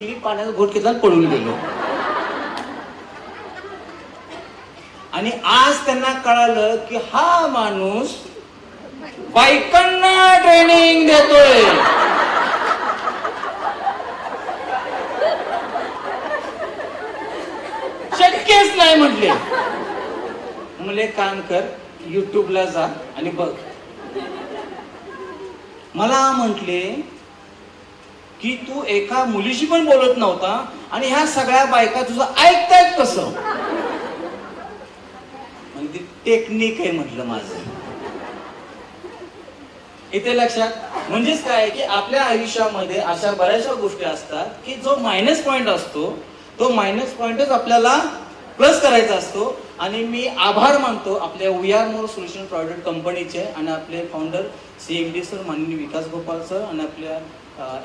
पाण्याचा घोट घेतला पळून गेलो. आणि आज त्यांना कळालं की हा माणूस बायकांना ट्रेनिंग देतोय. शक्यच नाही म्हटले. म्हणले काम कर, युट्यूबला जा आणि बघ. मला म्हटले की तू एका मुलीशी पण बोलत नव्हता आणि ह्या सगळ्या बायका तुझं ऐकतायत कसं? म्हणजे टेक्निक आहे म्हटलं माझं. इथे लक्षात म्हणजेच काय की आपल्या आयुष्यामध्ये अशा बऱ्याचशा गोष्टी असतात की जो मायनस पॉइंट असतो तो मायनस पॉइंटच आपल्याला प्लस करायचा असतो. आणि मी आभार मानतो आपल्या we are more solution private कंपनीचे आणि आपले फाउंडर CMD सर माननीय विकास गोपाल सर आणि आपल्या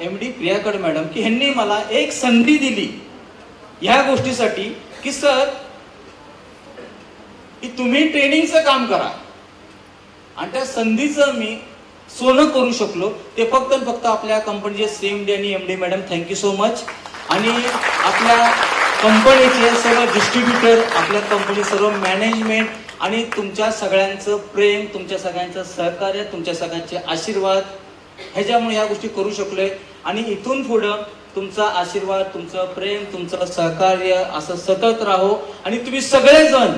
MD प्रियाकड मॅडम की ह्यांनी मला एक संधी दिली ह्या गोष्टीसाठी की सर की तुम्ही ट्रेनिंगचं काम करा. आणि त्या संधीचं मी सोनं करू शकलो ते फक्त आपल्या कंपनीचे CMD आणि MD madam thank you so much. आणि आपल्या कंपनीचे सर्व डिस्ट्रीब्युटर, आपल्या कंपनी सर्व मॅनेजमेंट आणि तुमच्या सगळ्यांचं प्रेम, तुमच्या सगळ्यांचं सहकार्य, तुमच्या सगळ्यांचे आशीर्वाद ह्याच्यामुळे ह्या गोष्टी करू शकलोय. आणि इथून पुढं तुमचा आशीर्वाद, तुमचं प्रेम, तुमचं सहकार्य असं सतत राहो. आणि तुम्ही सगळेजण